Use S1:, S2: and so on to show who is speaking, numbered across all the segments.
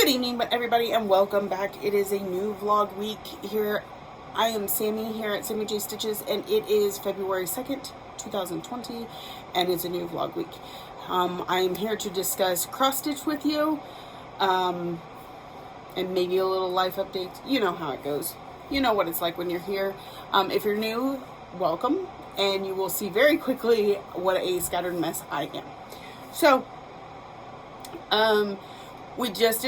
S1: evening, everybody, and welcome back. It is a new vlog week here. I am Sammy here at Sammy J Stitches, and it is February 2nd, 2020, and it's a new vlog week. I am here to discuss cross stitch with you, and maybe a little life update. You know how it goes. You know what it's like when you're here. If you're new, welcome, and you will see very quickly what a scattered mess I am. So, we just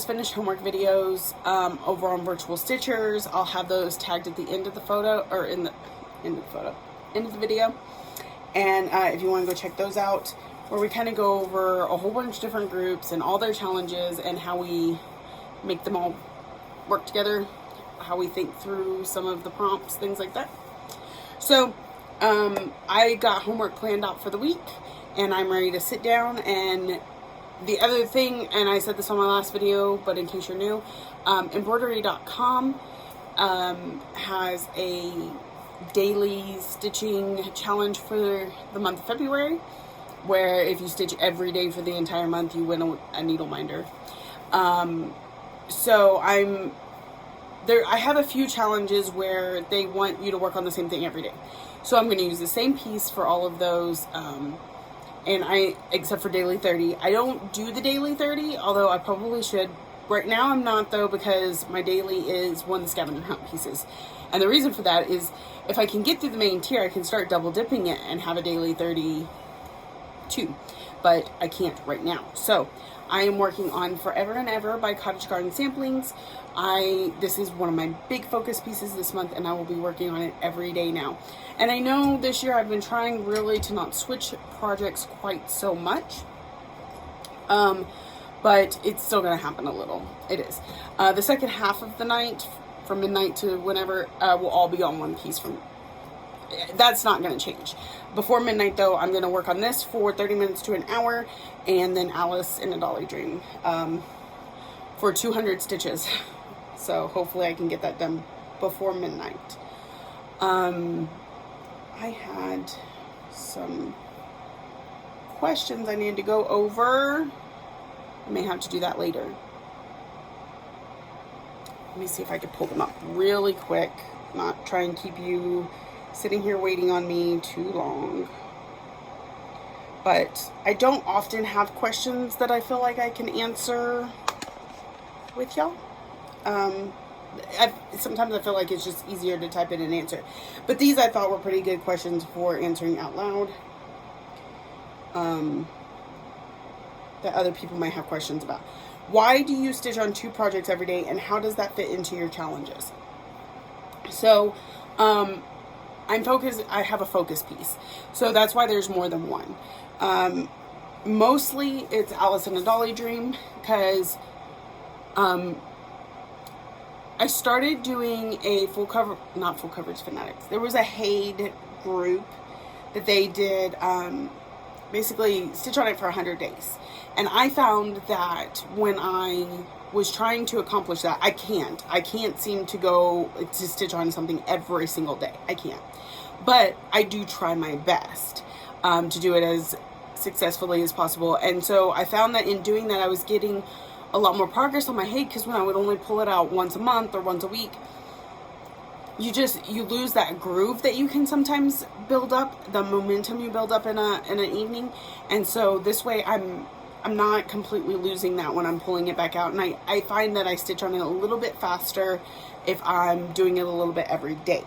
S1: finished homework videos over on Virtual Stitchers. I'll have those tagged at the end of the photo, or end of the video. And if you want to go check those out, where we kind of go over a whole bunch of different groups and all their challenges and how we make them all work together, how we think through some of the prompts, things like that. So I got homework planned out for the week, and I'm ready to sit down. And the other thing, and I said this on my last video, but in case you're new, embroidery.com has a daily stitching challenge for the month of February, where if you stitch every day for the entire month, you win a needle minder. So I have a few challenges where they want you to work on the same thing every day. So I'm going to use the same piece for all of those, and except for daily 30. I don't do the daily 30, although I probably should. Right now I'm not, though, because my daily is one of the scavenger hunt pieces. And the reason for that is if I can get through the main tier, I can start double dipping it and have a daily 32. But I can't right now. So I am working on Forever and Ever by Cottage Garden Samplings. This is one of my big focus pieces this month, and I will be working on it every day now. And I know this year I've been trying really to not switch projects quite so much. But it's still going to happen a little. It is. The second half of the night, from midnight to whenever, will all be on one piece. That's not going to change. Before midnight, though, I'm going to work on this for 30 minutes to an hour, and then Alice in a Dolly Dream for 200 stitches. So hopefully I can get that done before midnight. I had some questions I needed to go over. I may have to do that later. Let me see if I can pull them up really quick. Not try and keep you sitting here waiting on me too long. But I don't often have questions that I feel like I can answer with y'all. Sometimes I feel like it's just easier to type in an answer. But these I thought were pretty good questions for answering out loud. That other people might have questions about. Why do you stitch on 2 projects every day, and how does that fit into your challenges? So, I'm focused. I have a focus piece. So that's why there's more than one. Mostly it's Alice in a Dolly Dream, because I started doing a not full coverage fanatics. There was a Haid group that they did, basically stitch on it for 100 days. And I found that when I was trying to accomplish that, I can't seem to go to stitch on something every single day. I can't. But I do try my best to do it as successfully as possible. And so I found that in doing that, I was getting a lot more progress on my Haid, because when I would only pull it out once a month or once a week, you lose that groove that you can sometimes build up, the momentum you build up in an evening. And so this way I'm not completely losing that when I'm pulling it back out. And I find that I stitch on it a little bit faster if I'm doing it a little bit every day.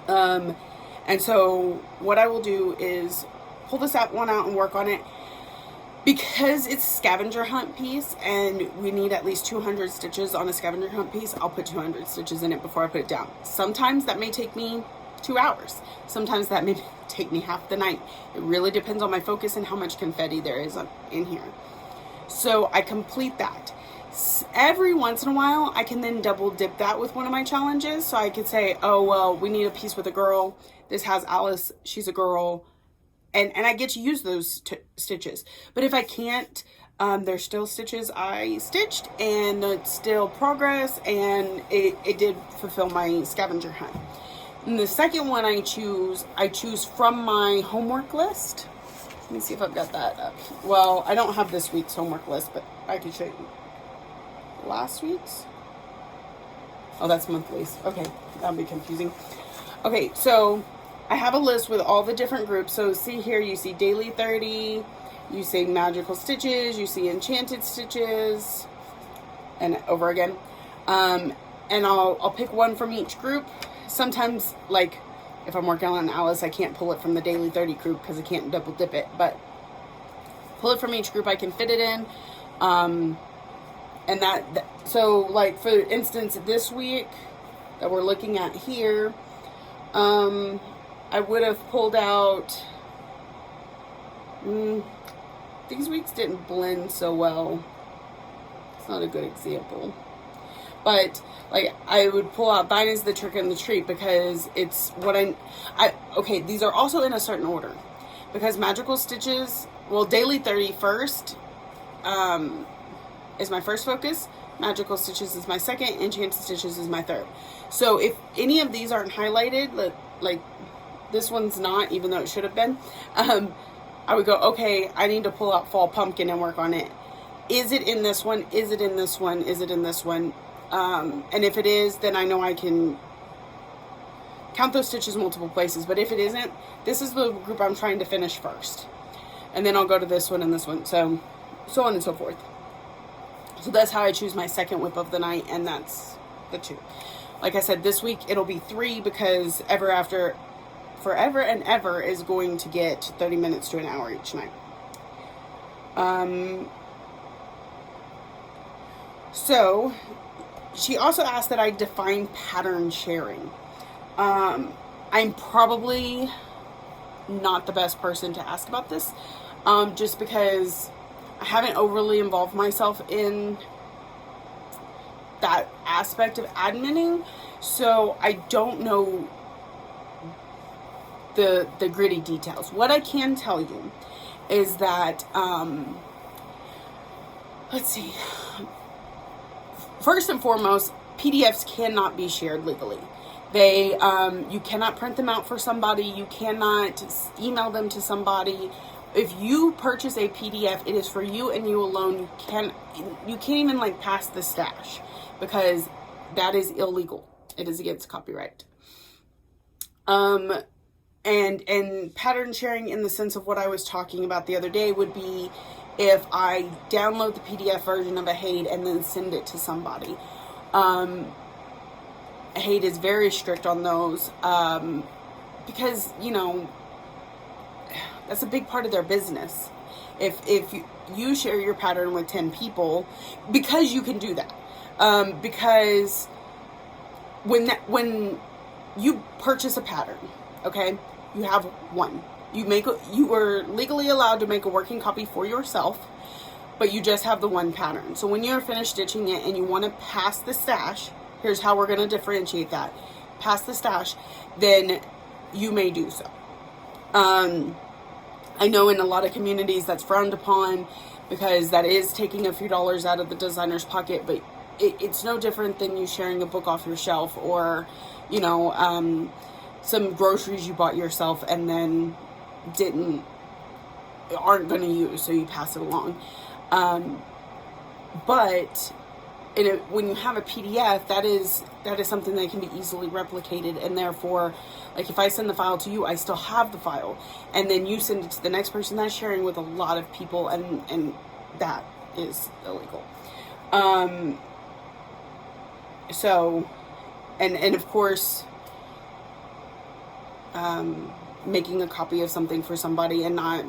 S1: And so what I will do is pull this one out and work on it. Because it's a scavenger hunt piece, and we need at least 200 stitches on a scavenger hunt piece, I'll put 200 stitches in it before I put it down. Sometimes that may take me 2 hours. Sometimes that may take me half the night. It really depends on my focus and how much confetti there is in here. So I complete that. Every once in a while, I can then double dip that with one of my challenges. So I could say, oh, well, we need a piece with a girl. This has Alice. She's a girl. And I get to use those stitches. But if I can't, there's still stitches I stitched, and it's still progress, and it did fulfill my scavenger hunt. And the second one I choose from my homework list. Let me see if I've got that up. Well, I don't have this week's homework list, but I can show you. last week's. Oh, that's monthlies. Okay, that'll be confusing. Okay, so I have a list with all the different groups. So see here, you see Daily 30, you see Magical Stitches, you see Enchanted Stitches, and over again. And I'll pick one from each group. Sometimes, like, if I'm working on Alice, I can't pull it from the Daily 30 group because I can't double dip it. But pull it from each group I can fit it in. And so, like, for instance, this week that we're looking at here, I would have pulled out, these weeks didn't blend so well. It's not a good example. But, like, I would pull out Thine is the Trick and the Treat because it's what okay, these are also in a certain order. Because Magical Stitches, well, Daily 30 first, is my first focus. Magical Stitches is my second. Enchanted Stitches is my third. So if any of these aren't highlighted, like this one's not, even though it should have been, I would go, okay, I need to pull out Fall Pumpkin and work on it. Is it in this one? Is it in this one? Is it in this one? And if it is, then I know I can count those stitches multiple places. But if it isn't, this is the group I'm trying to finish first. And then I'll go to this one and this one. So on and so forth. So that's how I choose my second whip of the night, and that's the 2. Like I said, this week it'll be 3 because Forever and Ever is going to get 30 minutes to an hour each night. So she also asked that I define pattern sharing. I'm probably not the best person to ask about this, just because I haven't overly involved myself in that aspect of adminning, so I don't know the gritty details. What I can tell you is that, let's see, first and foremost, PDFs cannot be shared legally. They, you cannot print them out for somebody, you cannot email them to somebody. If you purchase a PDF, it is for you and you alone. You can't even, like, pass the stash because that is illegal. It is against copyright. And pattern sharing in the sense of what I was talking about the other day would be if I download the PDF version of a HAID and then send it to somebody. HAID is very strict on those because, you know, that's a big part of their business. If you share your pattern with 10 people, because you can do that. Because when you purchase a pattern, okay, you have one. You are legally allowed to make a working copy for yourself, but you just have the one pattern. So when you're finished stitching it and you want to pass the stash, here's how we're going to differentiate that. Pass the stash, then you may do so. I know in a lot of communities that's frowned upon because that is taking a few dollars out of the designer's pocket, but it's no different than you sharing a book off your shelf or, you know, some groceries you bought yourself and then aren't going to use, so you pass it along. But when you have a PDF, that is something that can be easily replicated, and therefore, like, if I send the file to you, I still have the file, and then you send it to the next person. That's sharing with a lot of people, and that is illegal. So, and of course, making a copy of something for somebody and not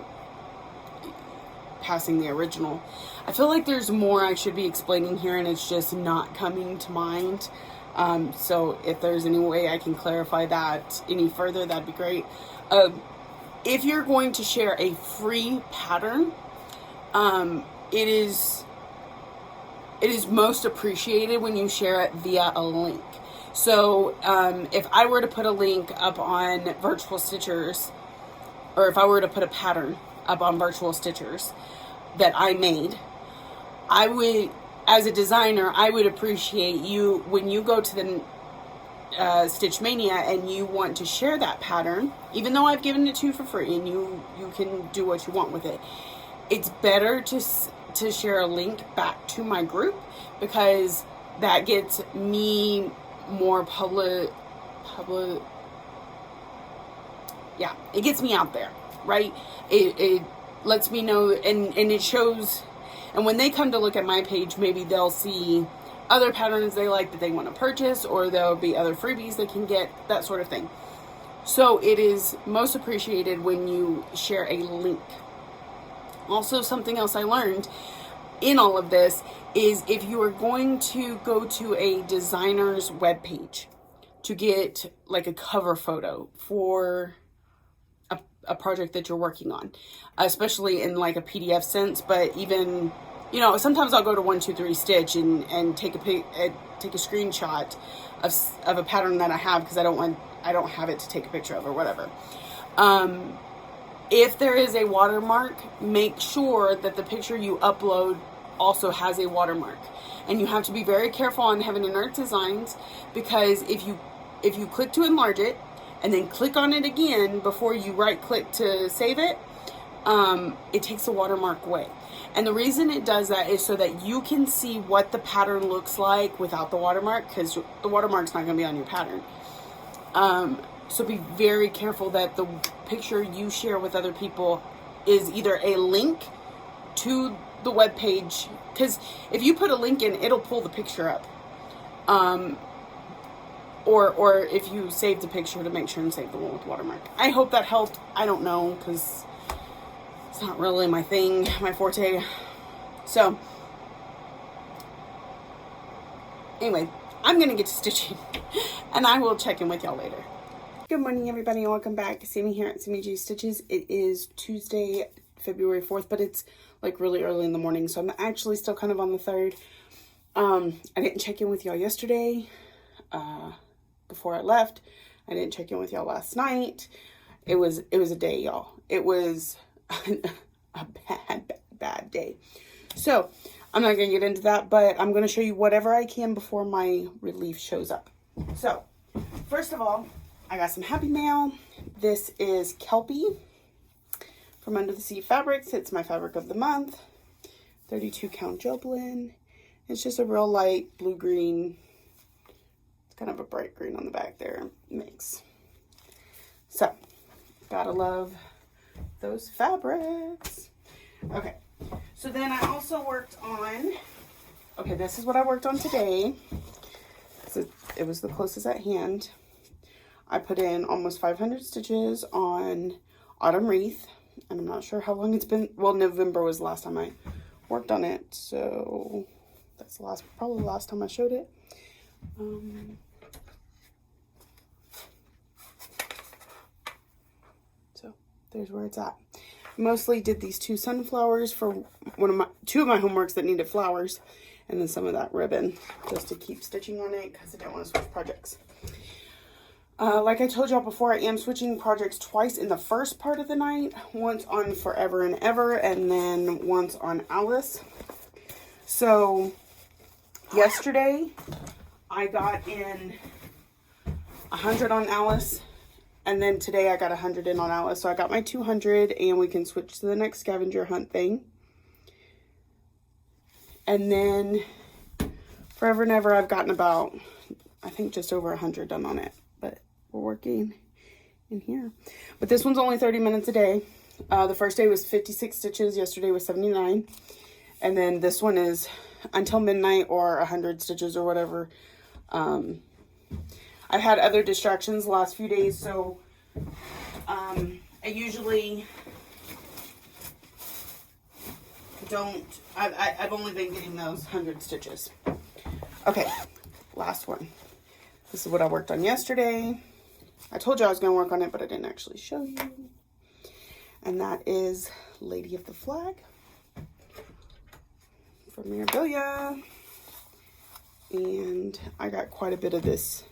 S1: passing the original. I feel like there's more I should be explaining here, and it's just not coming to mind. So if there's any way I can clarify that any further, that'd be great. If you're going to share a free pattern, it is most appreciated when you share it via a link. So if I were to put a link up on Virtual Stitchers, or if I were to put a pattern up on Virtual Stitchers that I made, I would, as a designer, I would appreciate you when you go to the Stitch Mania and you want to share that pattern, even though I've given it to you for free and you can do what you want with it. It's better to to share a link back to my group, because that gets me more yeah, it gets me out there, right? It lets me know, and it shows, and when they come to look at my page, maybe they'll see other patterns they like that they want to purchase, or there'll be other freebies they can get, that sort of thing. So it is most appreciated when you share a link. Also, something else I learned in all of this is if you are going to go to a designer's webpage to get like a cover photo for a project that you're working on, especially in like a PDF sense, but even, you know, sometimes I'll go to 123 Stitch and take a screenshot of a pattern that I have, because I don't have it to take a picture of or whatever. If there is a watermark, make sure that the picture you upload also has a watermark. And you have to be very careful on Heaven and Earth Designs, because if you click to enlarge it and then click on it again before you right click to save it, it takes the watermark away. And the reason it does that is so that you can see what the pattern looks like without the watermark, because the watermark's not going to be on your pattern. So be very careful that the picture you share with other people is either a link to the web page, because if you put a link in, it'll pull the picture up. Or if you save the picture, to make sure and save the one with watermark. I hope that helped. I don't know, because it's not really my thing, my forte. So anyway, I'm gonna get to stitching and I will check in with y'all later. Good morning, everybody, and welcome back. Sammy here at Sammy G Stitches. It is Tuesday, February 4th, but it's like really early in the morning, so I'm actually still kind of on the 3rd. I didn't check in with y'all yesterday before I left. I didn't check in with y'all last night. It was a day, y'all. It was a bad day. So I'm not gonna get into that, but I'm gonna show you whatever I can before my relief shows up. So first of all, I got some happy mail. This is Kelpie from Under the Sea Fabrics. It's my fabric of the month. 32 count gel blend. It's just a real light blue-green. It's kind of a bright green on the back there mix. So, gotta love those fabrics. Okay, so then I also worked on, okay, this is what I worked on today. So it was the closest at hand. I put in almost 500 stitches on Autumn Wreath, and I'm not sure how long it's been. Well, November was the last time I worked on it, so that's probably the last time I showed it. So there's where it's at. Mostly did these 2 sunflowers for two of my homeworks that needed flowers, and then some of that ribbon just to keep stitching on it because I didn't want to switch projects. Like I told y'all before, I am switching projects twice in the first part of the night. Once on Forever and Ever, and then once on Alice. So yesterday I got in 100 on Alice, and then today I got 100 in on Alice. So I got my 200, and we can switch to the next scavenger hunt thing. And then Forever and Ever, I've gotten about, I think, just over 100 done on it. But we're working in here. But this one's only 30 minutes a day. The first day was 56 stitches. Yesterday was 79. And then this one is until midnight or 100 stitches or whatever. I've had other distractions the last few days, so I usually don't, I've only been getting those 100 stitches. Okay, last one. This is what I worked on yesterday. I told you I was going to work on it, but I didn't actually show you. And that is Lady of the Flag from Mirabilia. And I got quite a bit of this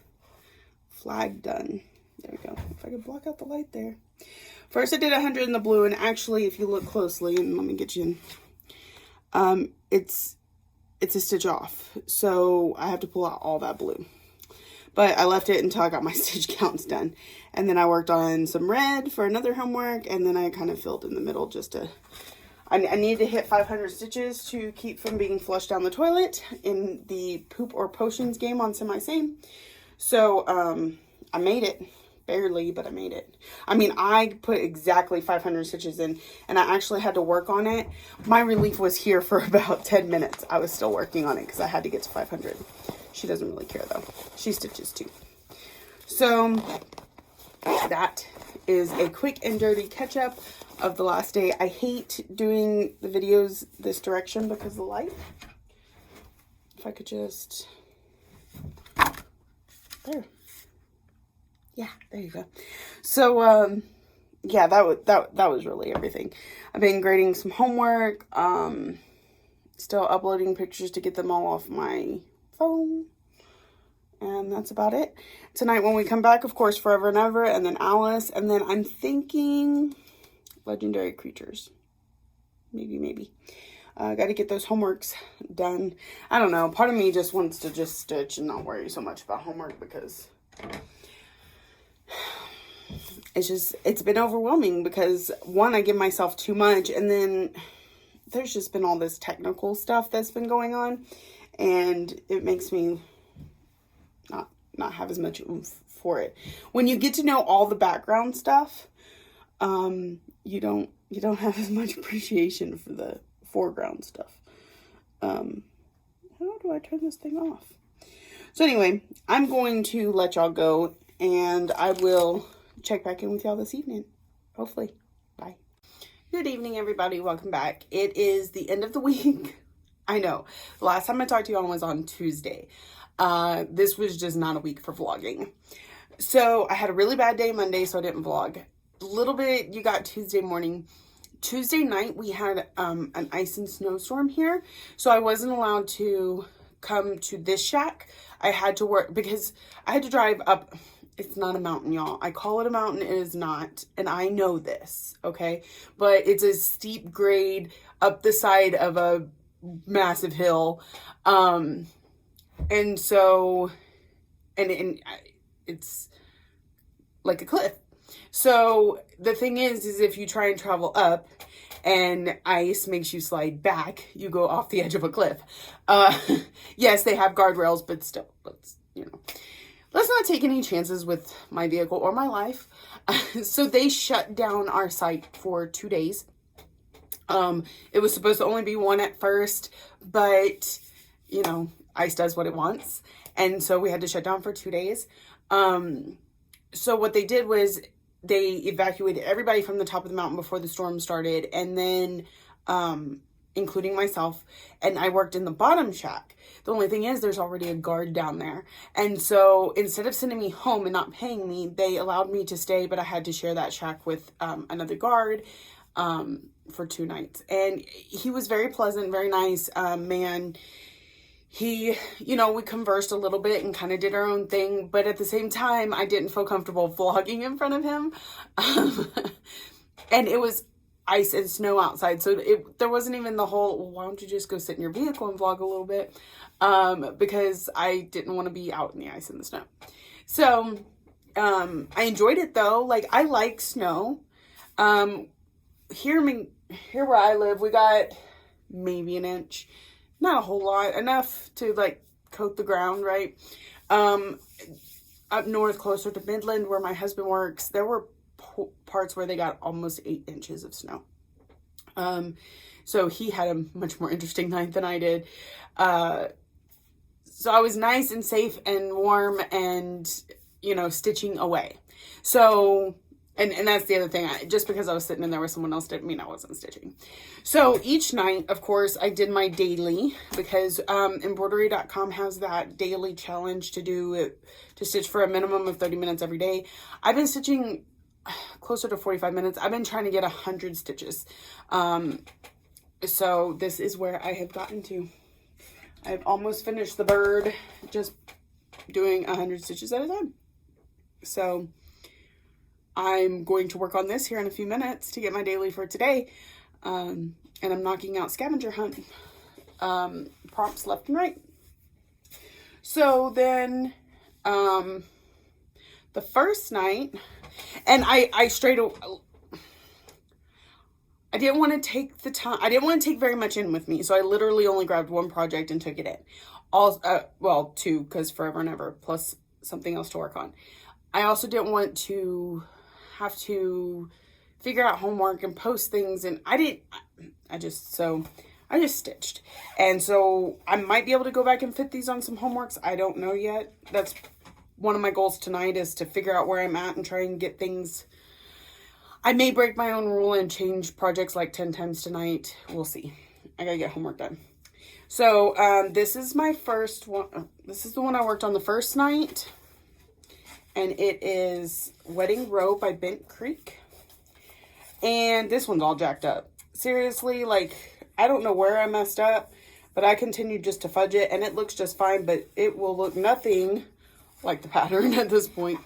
S1: flag done. There we go. If I could block out the light there. First I did 100 in the blue, and actually if you look closely, and let me get you in, it's a stitch off. So I have to pull out all that blue. But I left it until I got my stitch counts done. And then I worked on some red for another homework, and then I kind of filled in the middle just to, I need to hit 500 stitches to keep from being flushed down the toilet in the poop or potions game on Semi-Same. So, I made it. Barely, but I made it. I mean, I put exactly 500 stitches in, and I actually had to work on it. My relief was here for about 10 minutes. I was still working on it because I had to get to 500. She doesn't really care, though. She stitches, too. So, that is a quick and dirty catch-up of the last day. I hate doing the videos this direction because of the light. If I could just... There. Yeah, there you go. So, yeah, that was really everything. I've been grading some homework, still uploading pictures to get them all off my phone, and that's about it. Tonight when we come back, of course, Forever and Ever, and then Alice, and then I'm thinking Legendary Creatures. Maybe. Got to get those homeworks done. I don't know, part of me just wants to just stitch and not worry so much about homework because... it's been overwhelming because, one, I give myself too much, and then there's just been all this technical stuff that's been going on, and it makes me not have as much oomph for it. When you get to know all the background stuff, you don't have as much appreciation for the foreground stuff. How do I turn this thing off? So anyway, I'm going to let y'all go, and I will check back in with y'all this evening. Hopefully. Bye. Good evening, everybody. Welcome back. It is the end of the week. I know. The last time I talked to y'all was on Tuesday. This was just not a week for vlogging. So I had a really bad day Monday, so I didn't vlog. A little bit you got Tuesday morning. Tuesday night, we had an ice and snowstorm here. So I wasn't allowed to come to this shack. I had to work because I had to drive up. It's not a mountain, y'all. I call it a mountain. It is not. And I know this, okay? But it's a steep grade up the side of a massive hill. And so, and it's like a cliff. So the thing is if you try and travel up and ice makes you slide back, you go off the edge of a cliff. Yes, they have guardrails, but still, let's not take any chances with my vehicle or my life. So they shut down our site for 2 days. It was supposed to only be one at first, but, ICE does what it wants. And so we had to shut down for 2 days. So what they did was they evacuated everybody from the top of the mountain before the storm started. And then, including myself, and I worked in the bottom shack. The only thing is there's already a guard down there. And so instead of sending me home and not paying me, they allowed me to stay, but I had to share that shack with another guard for 2 nights. And he was very pleasant, very nice man. He, we conversed a little bit and kind of did our own thing, but at the same time, I didn't feel comfortable vlogging in front of him. And it was ice and snow outside, so there wasn't even the whole, well, why don't you just go sit in your vehicle and vlog a little bit, because I didn't want to be out in the ice and the snow. So I enjoyed it though. Like, I like snow. Here where I live, we got maybe an inch, not a whole lot, enough to like coat the ground, right? Up north, closer to Midland, where my husband works, there were parts where they got almost 8 inches of snow. So he had a much more interesting night than I did. So I was nice and safe and warm and, stitching away. So, and that's the other thing. Just because I was sitting in there with someone else didn't mean I wasn't stitching. So each night, of course, I did my daily because embroidery.com has that daily challenge to stitch for a minimum of 30 minutes every day. I've been stitching closer to 45 minutes. I've been trying to get 100 stitches. So this is where I have gotten to. I've almost finished the bird, just doing 100 stitches at a time. So I'm going to work on this here in a few minutes to get my daily for today. And I'm knocking out scavenger hunt prompts left and right. So then the first night, and I straight away, I didn't want to take the time. I didn't want to take very much in with me. So I literally only grabbed one project and took it in. All, well, two, because Forever and Ever, plus something else to work on. I also didn't want to have to figure out homework and post things. And I just stitched. And so I might be able to go back and fit these on some homeworks. I don't know yet. That's one of my goals tonight, is to figure out where I'm at and try and get things. I may break my own rule and change projects like 10 times tonight. We'll see. I gotta get homework done. So this is my first one. This is the one I worked on the first night. And it is Wedding Row by Bent Creek. And this one's all jacked up. Seriously, like, I don't know where I messed up, but I continued just to fudge it, and it looks just fine, but it will look nothing like the pattern at this point.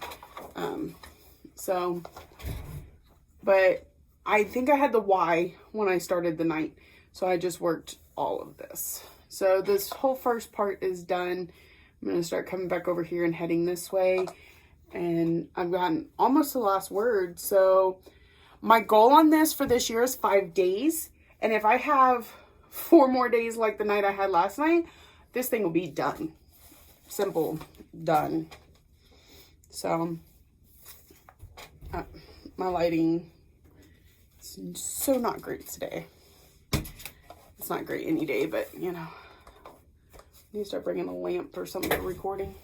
S1: But I think I had the Y when I started the night, so I just worked all of this. So this whole first part is done. I'm going to start coming back over here and heading this way, and I've gotten almost the last word. So my goal on this for this year is 5 days, and if I have 4 more days like the night I had last night, this thing will be done. Simple, done. So my lighting is so not great today. It's not great any day, but you know, I need to start bringing a lamp or something for recording.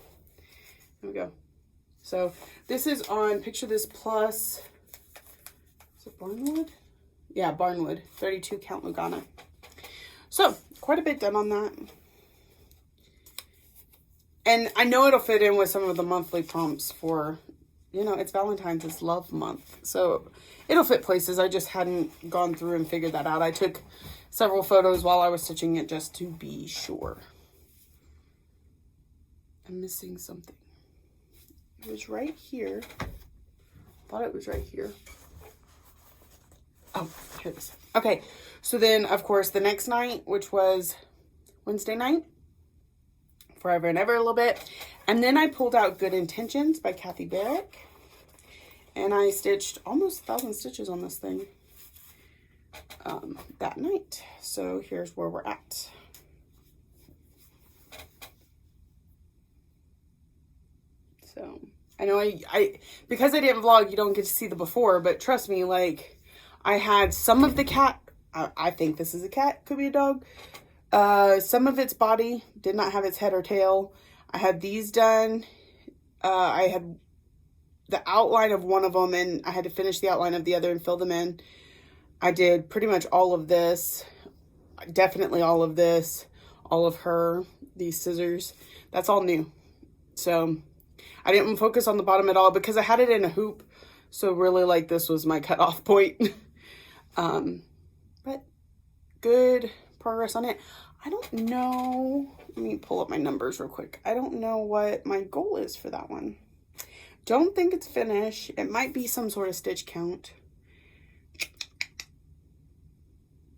S1: There we go. So this is on Picture This Plus. Is it Barnwood? Yeah, Barnwood, 32 count Lugana. So quite a bit done on that. And I know it'll fit in with some of the monthly prompts for, you know, it's Valentine's, it's love month. So it'll fit places. I just hadn't gone through and figured that out. I took several photos while I was stitching it just to be sure. I'm missing something. It was right here. Thought it was right here. Oh, here it is. Okay, so then, of course, the next night, which was Wednesday night, Forever and Ever a little bit. And then I pulled out Good Intentions by Kathy Barrick. And I stitched almost 1,000 stitches on this thing that night. So here's where we're at. So I know I because I didn't vlog, you don't get to see the before, but trust me, like, I had some of the cat, I think this is a cat, could be a dog. Some of its body did not have its head or tail. I had these done. I had the outline of one of them, and I had to finish the outline of the other and fill them in. I did pretty much all of this, definitely all of this, all of her, these scissors. That's all new. So I didn't focus on the bottom at all because I had it in a hoop. So really, like, this was my cutoff point. But good progress on it. I don't know. Let me pull up my numbers real quick. I don't know what my goal is for that one. Don't think it's finished. It might be some sort of stitch count.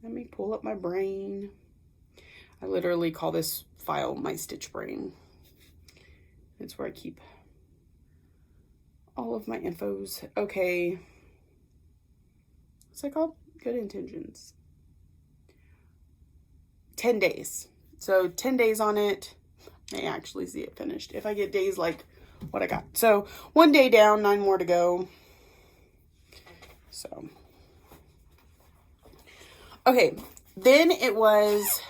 S1: Let me pull up my brain. I literally call this file my stitch brain. It's where I keep all of my infos. Okay. What's it called? Good Intentions. 10 days. So 10 days on it. May actually see it finished if I get days like what I got. So 1 day down, 9 more to go. So okay, then it was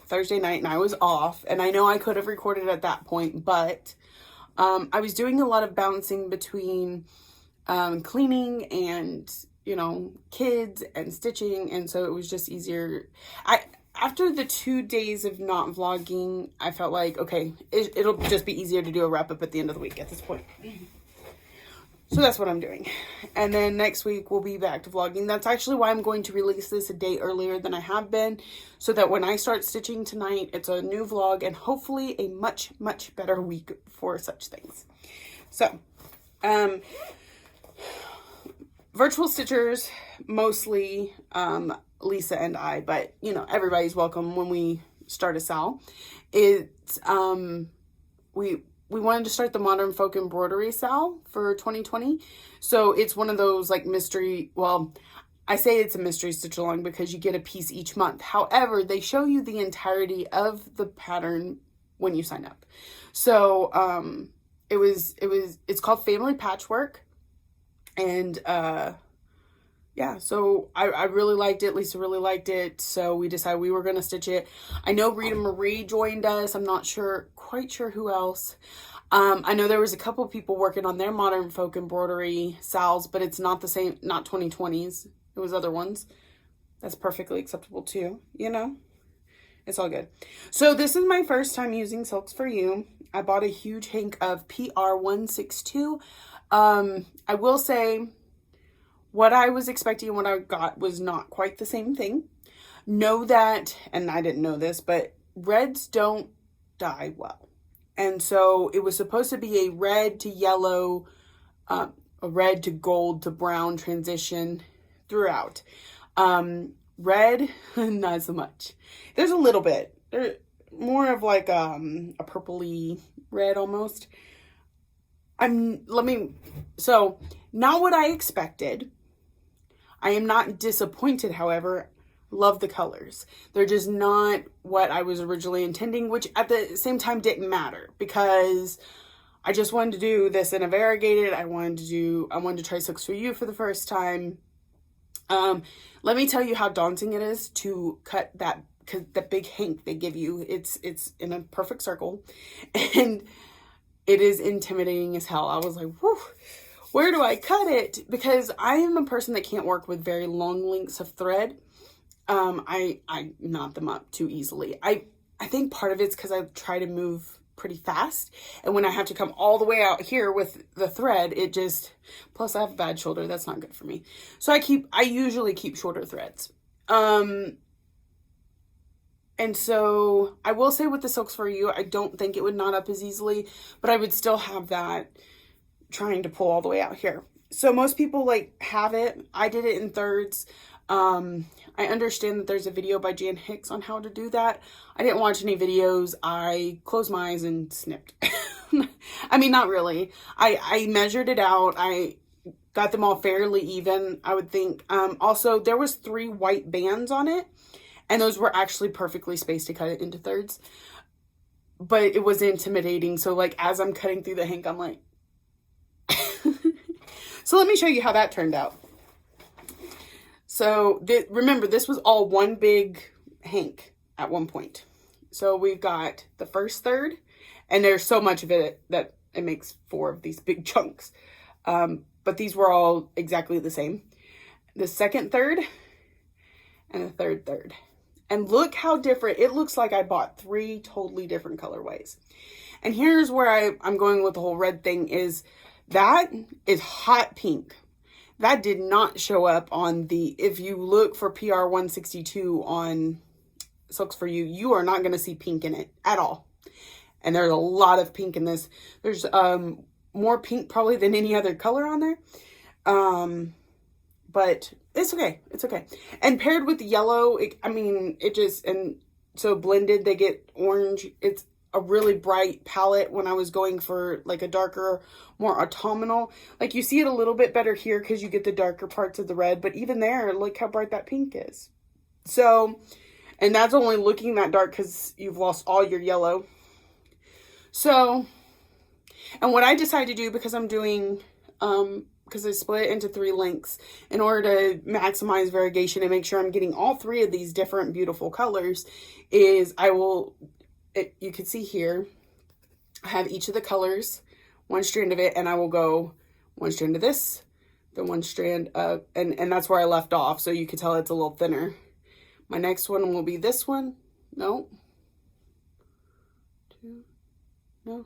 S1: Thursday night and I was off, and I know I could have recorded at that point, but I was doing a lot of bouncing between cleaning and, you know, kids and stitching, and so it was just easier. After the 2 days of not vlogging, I felt like, okay, it'll just be easier to do a wrap up at the end of the week at this point. So that's what I'm doing. And then next week we'll be back to vlogging. That's actually why I'm going to release this a day earlier than I have been, so that when I start stitching tonight, it's a new vlog and hopefully a much, much better week for such things. So, virtual stitchers, mostly Lisa and I, but you know, everybody's welcome when we start a SAL. It's we wanted to start the Modern Folk Embroidery SAL for 2020. So it's one of those like mystery, well, I say it's a mystery stitch along because you get a piece each month. However, they show you the entirety of the pattern when you sign up. So it's called Family Patchwork. And yeah, so I really liked it. Lisa really liked it. So we decided we were going to stitch it. I know Rita Marie joined us. I'm not quite sure who else. I know there was a couple people working on their modern folk embroidery Sal's, but it's not the same, not 2020s. It was other ones. That's perfectly acceptable too, you know? It's all good. So this is my first time using Silks for You. I bought a huge hank of PR162. I will say what I was expecting and what I got was not quite the same thing. Know that, and I didn't know this, but reds don't dye well. And so it was supposed to be a red to yellow, a red to gold to brown transition throughout. Red, not so much. There's a little bit. There's more of like a purpley red almost. So not what I expected. I am not disappointed, however. Love the colors. They're just not what I was originally intending, which at the same time didn't matter because I just wanted to do this in a variegated. I wanted to try Silks for You for the first time. Let me tell you how daunting it is to cut that big hank they give you. It's in a perfect circle and it is intimidating as hell. I was like, whew, where do I cut it? Because I am a person that can't work with very long lengths of thread. I knot them up too easily. I think part of it's because I try to move pretty fast, and when I have to come all the way out here with the thread, it just, plus I have a bad shoulder, that's not good for me. So I usually keep shorter threads. And so I will say with the Silks for You, I don't think it would knot up as easily, but I would still have that trying to pull all the way out here. So most people like have it. I did it in thirds. I understand that there's a video by Jan Hicks on how to do that. I didn't watch any videos. I closed my eyes and snipped. I mean, not really. I measured it out. I got them all fairly even, I would think. Also, there was 3 white bands on it, and those were actually perfectly spaced to cut it into thirds. But it was intimidating. So, like, as I'm cutting through the hank, I'm like... So let me show you how that turned out. So remember, this was all one big hank at one point. So we've got the first third, and there's so much of it that it makes 4 of these big chunks. But these were all exactly the same. The second third and the third third. And look how different. It looks like I bought 3 totally different colorways. And here's where I'm going with the whole red thing is that is hot pink. That did not show up on if you look for PR162 on Silks for You, you are not going to see pink in it at all. And there's a lot of pink in this. There's more pink probably than any other color on there. But it's okay. It's okay. And paired with the yellow, and so blended, they get orange. It's a really bright palette when I was going for like a darker, more autumnal. Like you see it a little bit better here because you get the darker parts of the red, but even there, look how bright that pink is. So, and that's only looking that dark because you've lost all your yellow. So, and what I decided to do, because I'm doing, because I split it into 3 lengths in order to maximize variegation and make sure I'm getting all 3 of these different beautiful colors, is you can see here, I have each of the colors, 1 strand of it, and I will go 1 strand of this, then 1 strand of, and that's where I left off, so you can tell it's a little thinner. My next one will be this one. No. 2. No.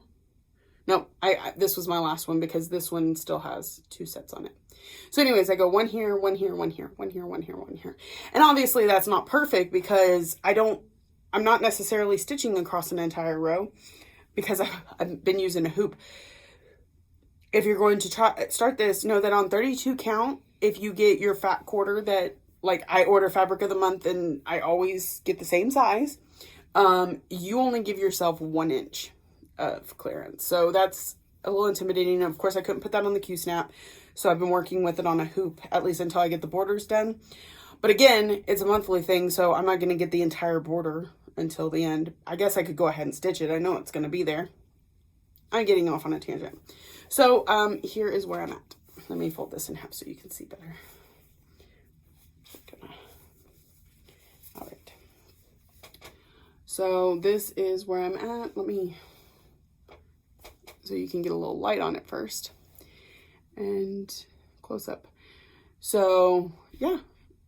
S1: No, this was my last one because this one still has 2 sets on it. So anyways, I go 1 here, 1 here, 1 here, 1 here, 1 here, 1 here. And obviously that's not perfect because I'm not necessarily stitching across an entire row because I've been using a hoop. If you're going to start this, know that on 32 count, if you get your fat quarter that, like I order fabric of the month and I always get the same size, you only give yourself 1 inch of clearance. So that's a little intimidating. Of course, I couldn't put that on the Q-snap. So I've been working with it on a hoop, at least until I get the borders done. But again, it's a monthly thing, so I'm not going to get the entire border until the end. I guess I could go ahead and stitch it. I know it's going to be there. I'm getting off on a tangent. So here is where I'm at. Let me fold this in half so you can see better. All right. So this is where I'm at. So you can get a little light on it first. And close up. So yeah,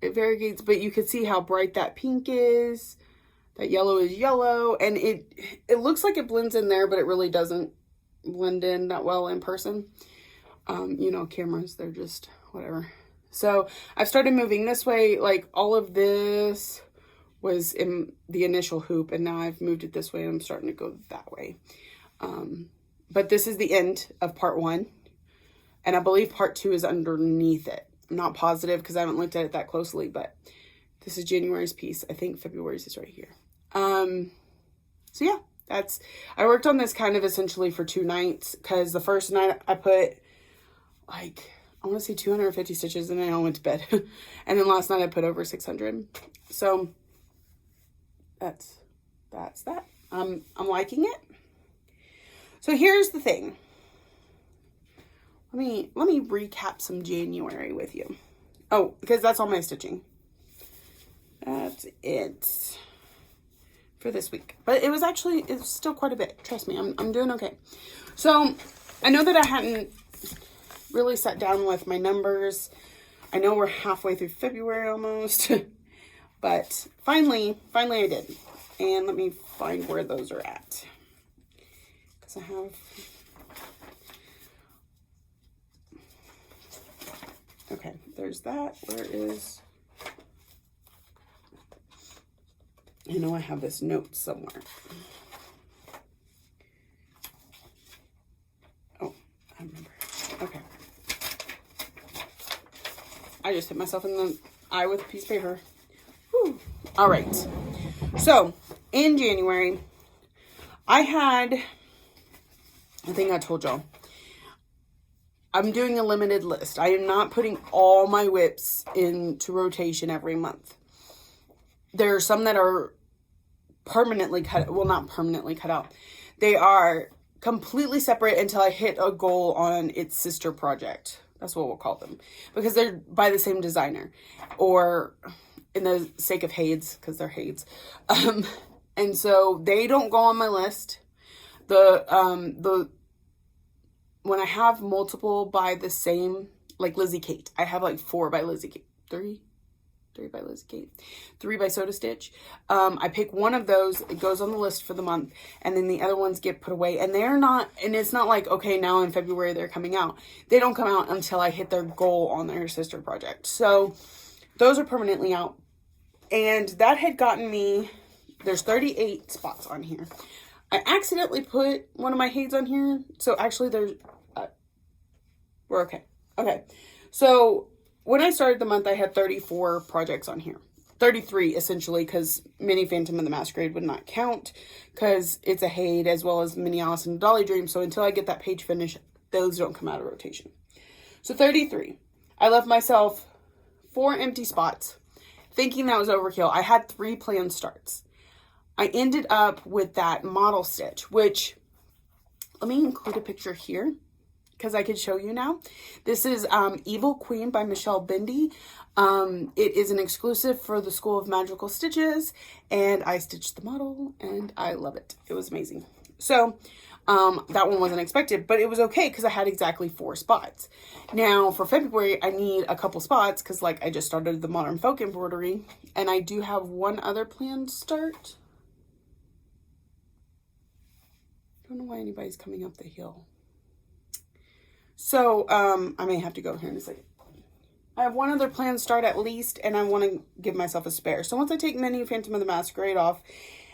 S1: it variegates, but you can see how bright that pink is. That yellow is yellow, and it looks like it blends in there, but it really doesn't blend in that well in person. You know, cameras, they're just whatever. So I've started moving this way. Like all of this was in the initial hoop, and now I've moved it this way, and I'm starting to go that way. But this is the end of part 1, and I believe part 2 is underneath it. I'm not positive because I haven't looked at it that closely, but this is January's piece. I think February's is right here. So yeah, I worked on this kind of essentially for 2 nights, because the first night I put like, I want to say 250 stitches, and then I went to bed. And then last night I put over 600. So that's that. I'm liking it. So here's the thing. Let me recap some January with you. Oh, because that's all my stitching. That's it for this week. But it's still quite a bit. Trust me, I'm doing okay. So I know that I hadn't really sat down with my numbers. I know we're halfway through February almost. But finally I did. And let me find where those are at. Because I have... Okay, there's that. Where is... I know I have this note somewhere. Oh, I remember. Okay. I just hit myself in the eye with a piece of paper. Whew. All right. So, in January, I think I told y'all, I'm doing a limited list. I am not putting all my whips into rotation every month. There are some that are permanently cut, well, not permanently cut out. They are completely separate until I hit a goal on its sister project. That's what we'll call them. Because they're by the same designer. Or in the sake of Hades, because they're Hades. And so they don't go on my list. When I have multiple by the same, like Lizzie Kate, I have like 4 by Lizzie Kate, 3 by Lizzie Kate, 3 by Soda Stitch. I pick one of those, it goes on the list for the month, and then the other ones get put away. And they're not, and it's not like, okay, now in February they're coming out. They don't come out until I hit their goal on their sister project. So those are permanently out. And that had gotten me, there's 38 spots on here. I accidentally put one of my Hades on here. So actually there's, we're okay. Okay. So when I started the month, I had 34 projects on here. 33 essentially, because Mini Phantom of the Masquerade would not count because it's a Hade, as well as Mini Alice and Dolly Dream. So until I get that page finished, those don't come out of rotation. So 33. I left myself 4 empty spots, thinking that was overkill. I had 3 planned starts. I ended up with that model stitch, which, let me include a picture here because I could show you now. This is Evil Queen by Michelle Bendy. It is an exclusive for the School of Magical Stitches, and I stitched the model, and I love it. It was amazing. So that one wasn't expected, but it was okay because I had exactly 4 spots. Now for February, I need a couple spots because like I just started the Modern Folk embroidery, and I do have one other planned start. I don't know why anybody's coming up the hill. So I may have to go here in a second. I have one other planned start at least, and I want to give myself a spare. So once I take Mini Phantom of the Masquerade off,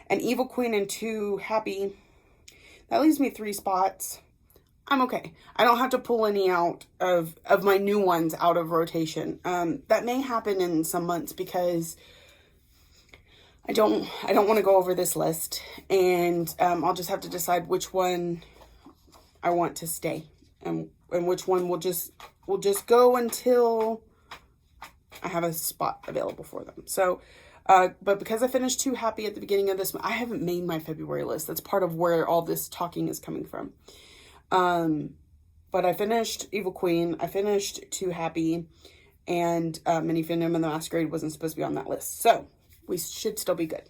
S1: and Evil Queen and 2 Happy, that leaves me 3 spots. I'm okay. I don't have to pull any out of my new ones out of rotation. That may happen in some months because I don't want to go over this list, and I'll just have to decide which one I want to stay and which one will just will just go until I have a spot available for them. So, but because I finished Too Happy at the beginning of this month, I haven't made my February list. That's part of where all this talking is coming from. But I finished Evil Queen. I finished Too Happy. And Mini Phantom and the Masquerade wasn't supposed to be on that list. So, we should still be good.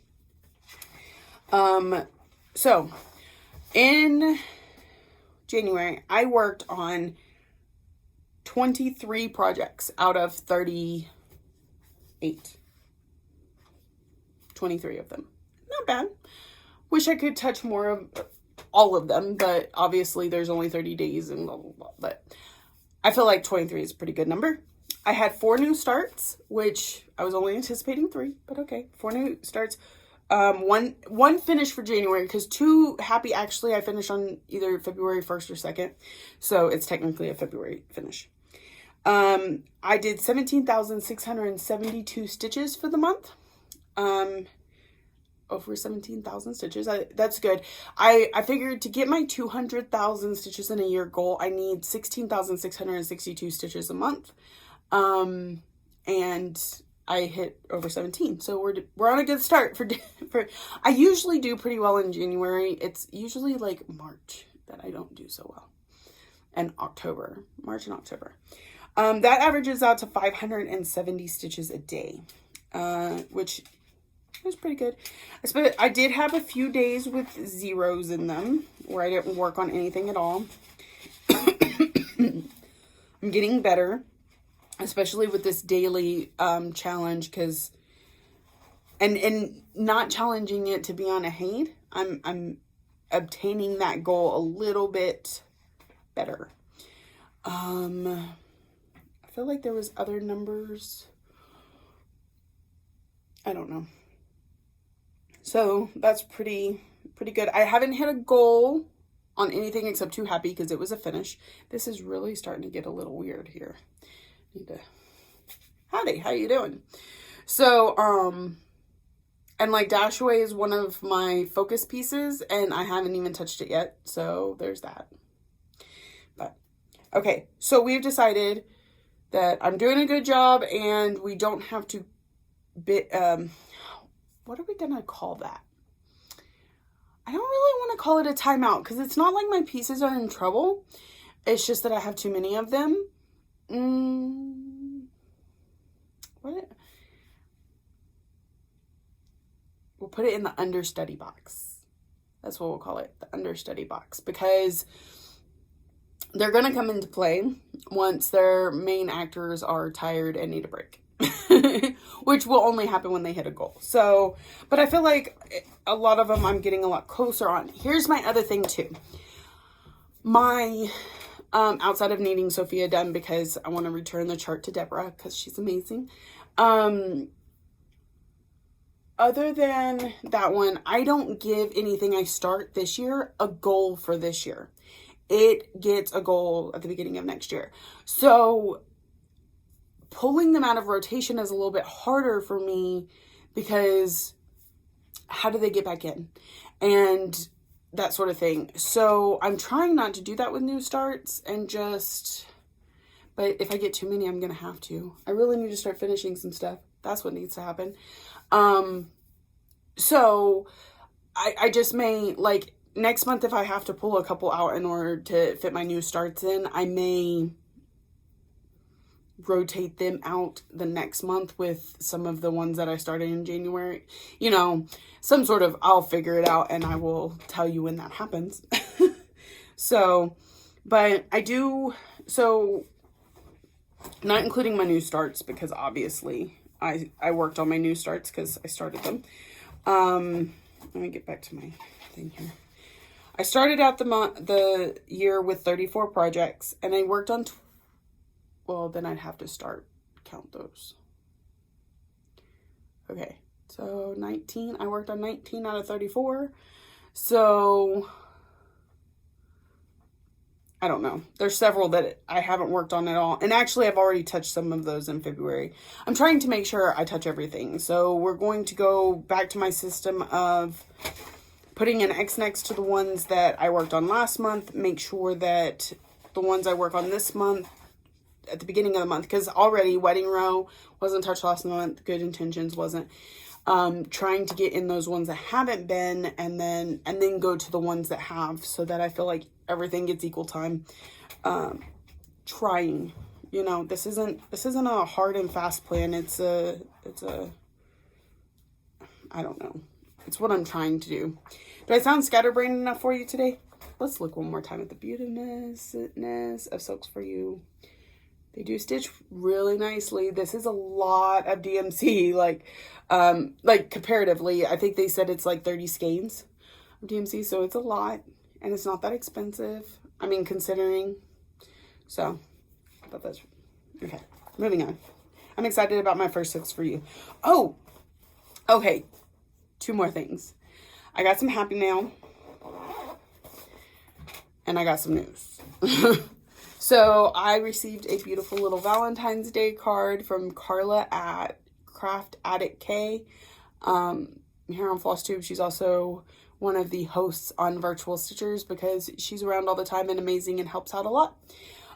S1: So, in January, I worked on 23 projects out of 38. 23 of them. Not bad. Wish I could touch more of all of them, but obviously there's only 30 days and blah, blah, blah. But I feel like 23 is a pretty good number. I had 4 new starts, which I was only anticipating 3, but okay. 4 new starts. One finish for January, because Too Happy, actually, I finished on either February 1st or 2nd. So it's technically a February finish. I did 17,672 stitches for the month. Over 17,000 stitches. That's good. I figured to get my 200,000 stitches in a year goal, I need 16,662 stitches a month. And I hit over 17. So we're on a good start for I usually do pretty well in January. It's usually like March that I don't do so well. And October, March and October. That averages out to 570 stitches a day, which is pretty good. I did have a few days with zeros in them where I didn't work on anything at all. I'm getting better, especially with this daily challenge, because and not challenging it to be on a hate. I'm obtaining that goal a little bit better. I feel like there was other numbers. I don't know. So that's pretty good. I haven't hit a goal on anything except Too Happy because it was a finish. This is really starting to get a little weird here. Howdy, how you doing? So, and like Dashaway is one of my focus pieces and I haven't even touched it yet. So there's that. But, okay. So we've decided that I'm doing a good job and we don't have to what are we gonna call that? I don't really want to call it a timeout because it's not like my pieces are in trouble. It's just that I have too many of them. What? We'll put it in the understudy box. That's what we'll call it, the understudy box, because they're gonna come into play once their main actors are tired and need a break. Which will only happen when they hit a goal. So, but I feel like a lot of them I'm getting a lot closer on. Here's my other thing too. My, outside of needing Sophia done because I want to return the chart to Deborah because she's amazing. Other than that one, I don't give anything I start this year a goal for this year. It gets a goal at the beginning of next year. So pulling them out of rotation is a little bit harder for me because how do they get back in and that sort of thing. So I'm trying not to do that with new starts and but if I get too many, I'm going to have to. I really need to start finishing some stuff. That's what needs to happen. So I just may, like next month, if I have to pull a couple out in order to fit my new starts in, I may rotate them out the next month with some of the ones that I started in January, some sort of, I'll figure it out and I will tell you when that happens. So, but I do, so not including my new starts because obviously I worked on my new starts because I started them. Let me get back to my thing here. I started out the year with 34 projects and I worked on well, then I'd have to count those. Okay, so 19, I worked on 19 out of 34. So, I don't know. There's several that I haven't worked on at all. And actually, I've already touched some of those in February. I'm trying to make sure I touch everything. So, we're going to go back to my system of putting an X next to the ones that I worked on last month. Make sure that the ones I work on this month at the beginning of the month, because already Wedding Row wasn't touched last month. Good Intentions wasn't. Trying to get in those ones that haven't been, and then go to the ones that have, so that I feel like everything gets equal time. Trying, you know, this isn't a hard and fast plan. It's a I don't know. It's what I'm trying to do. Do I sound scatterbrained enough for you today? Let's look one more time at the beautifulness of Silks For You. They do stitch really nicely. This is a lot of DMC, like comparatively. I think they said it's like 30 skeins of DMC, so it's a lot, and it's not that expensive. I mean, considering. So, I thought that's okay. Moving on. I'm excited about my first Silks For You. Oh, okay. 2 more things. I got some happy mail, and I got some news. So I received a beautiful little Valentine's Day card from Carla at Craft Addict K here on FlossTube. She's also one of the hosts on Virtual Stitchers, because she's around all the time and amazing and helps out a lot.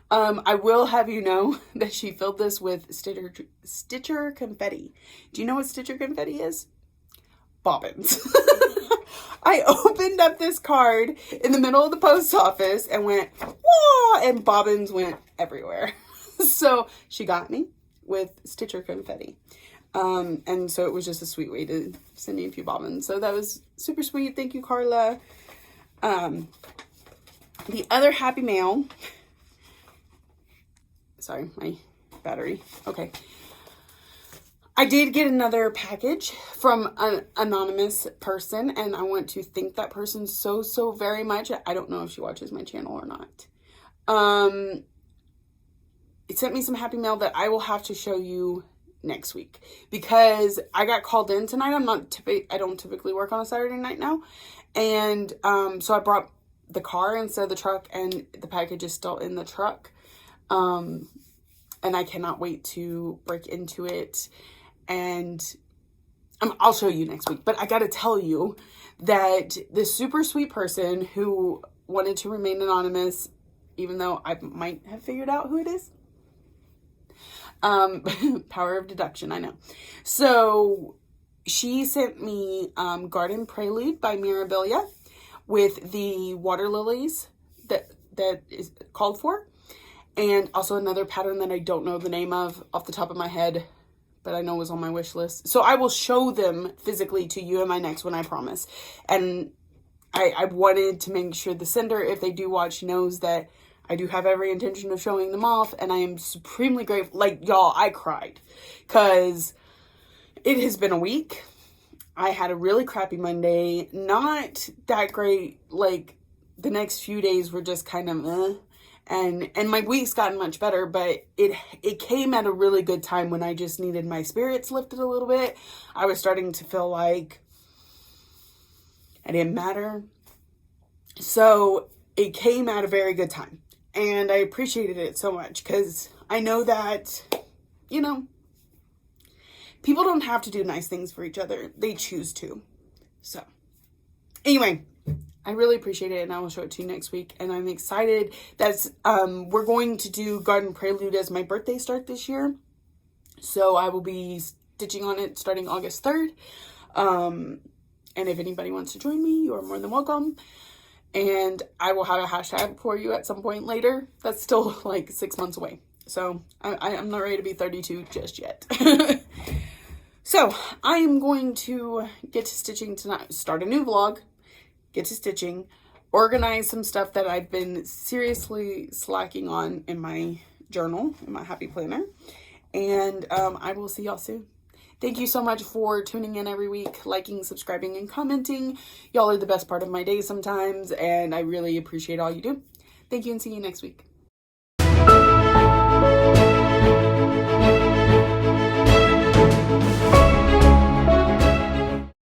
S1: I will have you know that she filled this with Stitcher confetti. Do you know what Stitcher confetti is? Bobbins. I opened up this card in the middle of the post office and went, whoa, and bobbins went everywhere. So she got me with Stitcher confetti. And so it was just a sweet way to send me a few bobbins. So that was super sweet. Thank you, Carla. The other happy mail. Sorry, my battery. Okay. I did get another package from an anonymous person, and I want to thank that person so very much. I don't know if she watches my channel or not. It sent me some happy mail that I will have to show you next week, because I got called in tonight. I don't typically work on a Saturday night now. And so I brought the car instead of the truck, and the package is still in the truck. And I cannot wait to break into it. And I'll show you next week. But I got to tell you that this super sweet person who wanted to remain anonymous, even though I might have figured out who it is. Power of deduction, I know. So she sent me Garden Prelude by Mirabilia with the water lilies that is called for. And also another pattern that I don't know the name of off the top of my head, but I know was on my wish list. So I will show them physically to you in my next one, I promise. And I wanted to make sure the sender, if they do watch, knows that I do have every intention of showing them off. And I am supremely grateful. Like, y'all, I cried. Because it has been a week. I had a really crappy Monday. Not that great. Like, the next few days were just kind of And my week's gotten much better, but it came at a really good time when I just needed my spirits lifted a little bit. I was starting to feel like I didn't matter. So it came at a very good time. And I appreciated it so much, because I know that, you know, people don't have to do nice things for each other. They choose to. So anyway, I really appreciate it, and I will show it to you next week. And I'm excited that we're going to do Garden Prelude as my birthday start this year. So I will be stitching on it starting August 3rd. And if anybody wants to join me, you are more than welcome. And I will have a hashtag for you at some point later. That's still like 6 months away. So I'm not ready to be 32 just yet. So I am going to get to stitching tonight, start a new vlog. Get to stitching, organize some stuff that I've been seriously slacking on in my journal, in my happy planner, and I will see y'all soon. Thank you so much for tuning in every week, liking, subscribing, and commenting. Y'all are the best part of my day sometimes, and I really appreciate all you do. Thank you, and see you next week.